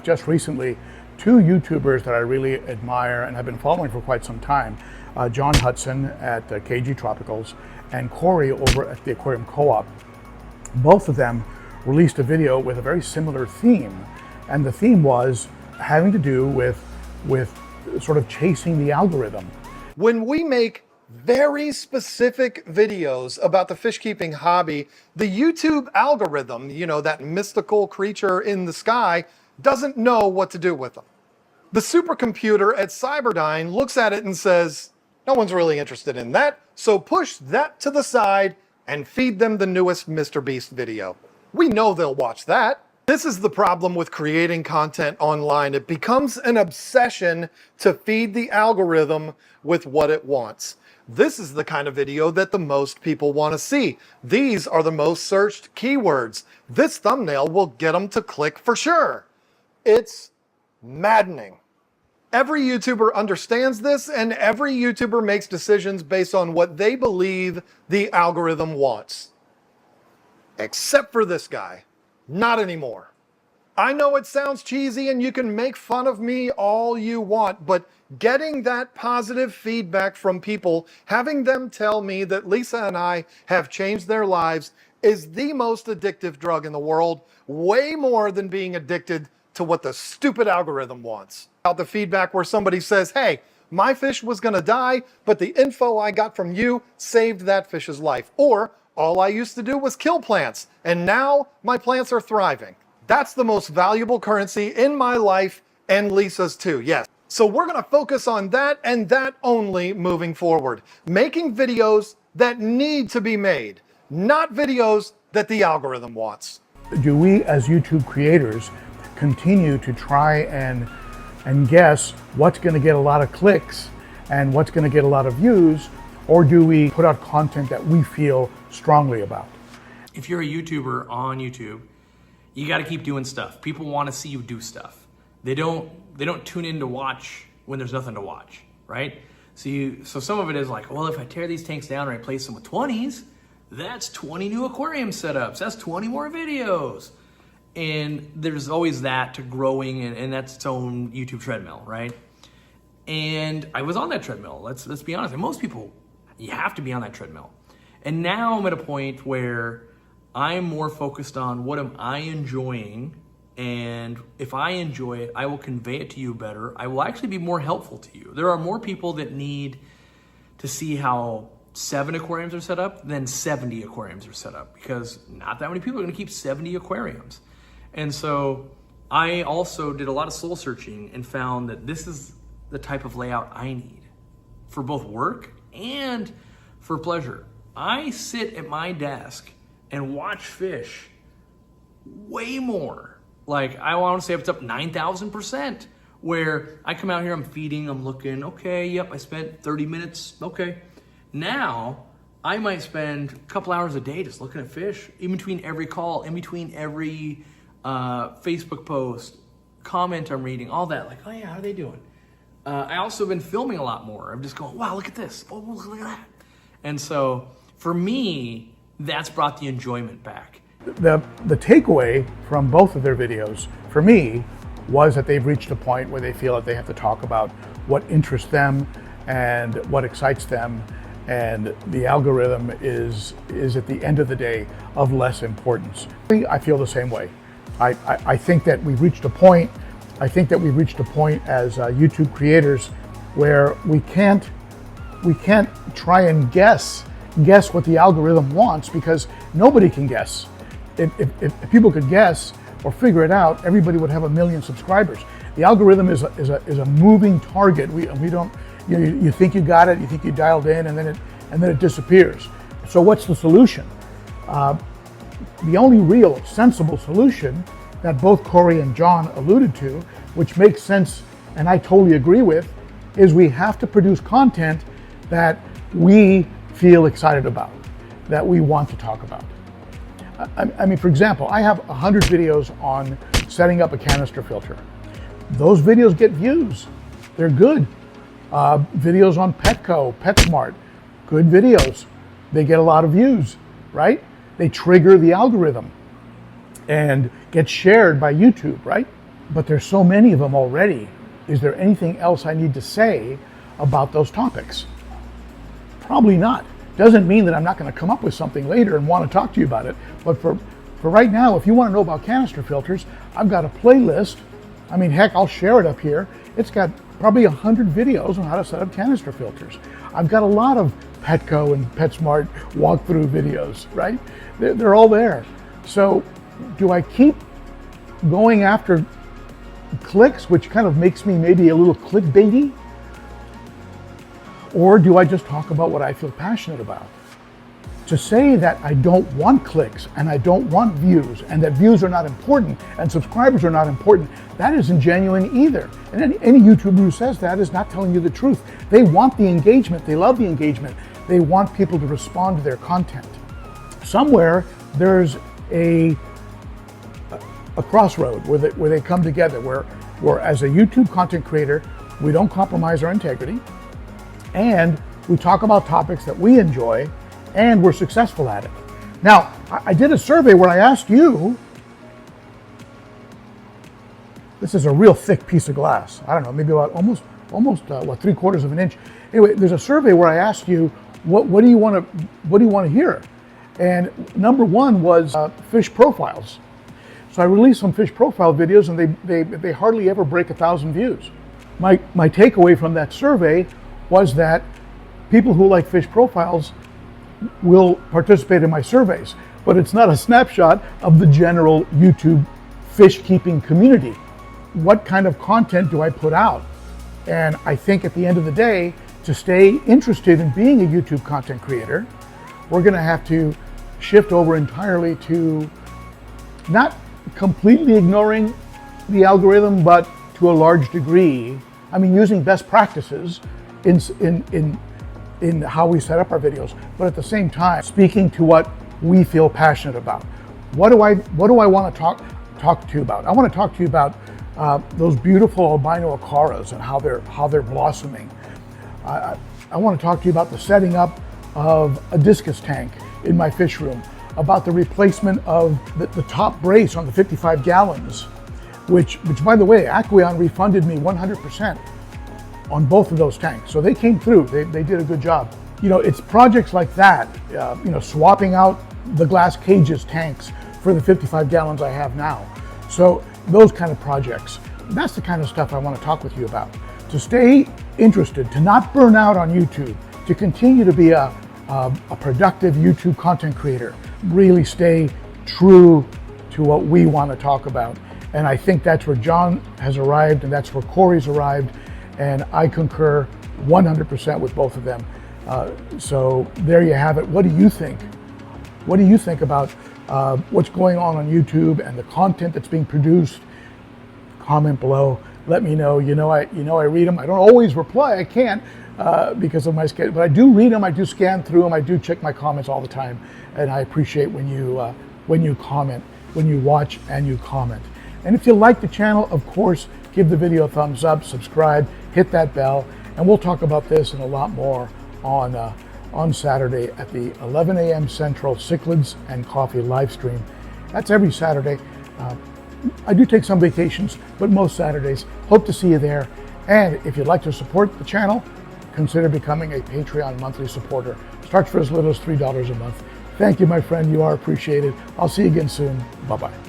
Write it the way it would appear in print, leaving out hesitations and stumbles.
just recently two YouTubers that I really admire and have been following for quite some time, John Hudson at KGTropicals and Cory over at the Aquarium Co-Op. Both of them released a video with a very similar theme, and the theme was having to do with sort of chasing the algorithm. When we make very specific videos about the fish keeping hobby, the YouTube algorithm, you know, that mystical creature in the sky, doesn't know what to do with them. The supercomputer at Cyberdyne looks at it and says, no one's really interested in that, so push that to the side and feed them the newest Mr. Beast video. We know they'll watch that. This is the problem with creating content online. It becomes an obsession to feed the algorithm with what it wants. This is the kind of video that the most people want to see. These are the most searched keywords. This thumbnail will get them to click for sure. It's maddening. Every YouTuber understands this, and every YouTuber makes decisions based on what they believe the algorithm wants. Except for this guy. Not anymore. I know it sounds cheesy and you can make fun of me all you want, but getting that positive feedback from people, having them tell me that Lisa and I have changed their lives, is the most addictive drug in the world, way more than being addicted to what the stupid algorithm wants. The feedback where somebody says, hey, my fish was gonna die, but the info I got from you saved that fish's life. Or, all I used to do was kill plants, and now my plants are thriving. That's the most valuable currency in my life, and Lisa's too, yes. So we're gonna focus on that and that only moving forward. Making videos that need to be made, not videos that the algorithm wants. Do we as YouTube creators continue to try and guess what's gonna get a lot of clicks and what's gonna get a lot of views, or do we put out content that we feel strongly about? If you're a YouTuber on YouTube, you got to keep doing stuff. People want to see you do stuff. They don't tune in to watch when there's nothing to watch, right? So some of it is like, well, if I tear these tanks down and replace them with 20s, that's 20 new aquarium setups. That's 20 more videos. And there's always that to growing, and that's its own YouTube treadmill, right? And I was on that treadmill. Let's be honest. And most people, you have to be on that treadmill. And now I'm at a point where I'm more focused on what am I enjoying, and if I enjoy it, I will convey it to you better. I will actually be more helpful to you. There are more people that need to see how 7 aquariums are set up than 70 aquariums are set up, because not that many people are gonna keep 70 aquariums. And so I also did a lot of soul searching and found that this is the type of layout I need for both work and for pleasure. I sit at my desk and watch fish way more. Like, I want to say it's up 9,000%, where I come out here, I'm feeding, I'm looking, okay, yep, I spent 30 minutes, okay. Now, I might spend a couple hours a day just looking at fish, in between every call, in between every Facebook post, comment I'm reading, all that, like, oh yeah, how are they doing? I also have been filming a lot more. I'm just going, wow, look at this, oh, look at that. And so, for me, that's brought the enjoyment back. The takeaway from both of their videos, for me, was that they've reached a point where they feel that they have to talk about what interests them and what excites them, and the algorithm is at the end of the day of less importance. I feel the same way. I think that we've reached a point, as YouTube creators where we can't try and guess what the algorithm wants, because nobody can guess. If people could guess or figure it out, everybody would have 1 million subscribers. The algorithm is a moving target. We don't, you think you got it, you think you dialed in, and then it disappears. So what's the solution? The only real sensible solution that both Cory and John alluded to, which makes sense and I totally agree with, is we have to produce content that we feel excited about, that we want to talk about. I mean, for example, I have 100 videos on setting up a canister filter. Those videos get views. They're good. Videos on Petco, PetSmart, good videos. They get a lot of views, right? They trigger the algorithm and get shared by YouTube, right? but there's so many of them already. Is there anything else I need to say about those topics? Probably not. Doesn't mean that I'm not going to come up with something later and want to talk to you about it. But for right now, if you want to know about canister filters, I've got a playlist. I mean, heck, I'll share it up here. It's got probably 100 videos on how to set up canister filters. I've got a lot of Petco and PetSmart walkthrough videos, right? They're all there. So do I keep going after clicks, which kind of makes me maybe a little clickbaity? Or do I just talk about what I feel passionate about? To say that I don't want clicks and I don't want views and that views are not important and subscribers are not important, that isn't genuine either. And any YouTuber who says that is not telling you the truth. They want the engagement. They love the engagement. They want people to respond to their content. Somewhere there's a crossroad where they come together, where as a YouTube content creator, we don't compromise our integrity, and we talk about topics that we enjoy, and we're successful at it. Now, I did a survey where I asked you, this is a real thick piece of glass. I don't know, maybe about almost 3/4 of an inch. Anyway, there's a survey where I asked you, what do you want to hear? And number one was fish profiles. So I released some fish profile videos, and they hardly ever break 1,000 views. My takeaway from that survey was that people who like fish profiles will participate in my surveys, but it's not a snapshot of the general YouTube fish keeping community. What kind of content do I put out? And I think at the end of the day, to stay interested in being a YouTube content creator, we're gonna have to shift over entirely to not completely ignoring the algorithm, but to a large degree, I mean, using best practices in how we set up our videos, but at the same time, speaking to what we feel passionate about. What do I want to talk to you about? I want to talk to you about those beautiful albino acaras and how they're blossoming. I want to talk to you about the setting up of a discus tank in my fish room, about the replacement of the top brace on the 55 gallons, which by the way, Aquarium refunded me 100% on both of those tanks. So they came through, they did a good job. You know, it's projects like that, swapping out the glass cages tanks for the 55 gallons I have now. So those kind of projects, that's the kind of stuff I want to talk with you about. To stay interested, to not burn out on YouTube, to continue to be a productive YouTube content creator, really stay true to what we want to talk about. And I think that's where John has arrived, and that's where Cory's arrived, and I concur 100% with both of them. So there you have it. What do you think? What do you think about what's going on YouTube and the content that's being produced? Comment below. Let me know. I read them. I don't always reply. I can't because of my schedule, but I do read them. I do scan through them. I do check my comments all the time, and I appreciate when you comment, when you watch and you comment. And if you like the channel, of course, give the video a thumbs up, subscribe, hit that bell, and we'll talk about this and a lot more on Saturday at the 11 a.m. Central Cichlids and Coffee live stream. That's every Saturday. I do take some vacations, but most Saturdays. Hope to see you there. And if you'd like to support the channel, consider becoming a Patreon monthly supporter. Starts for as little as $3 a month. Thank you, my friend. You are appreciated. I'll see you again soon. Bye-bye.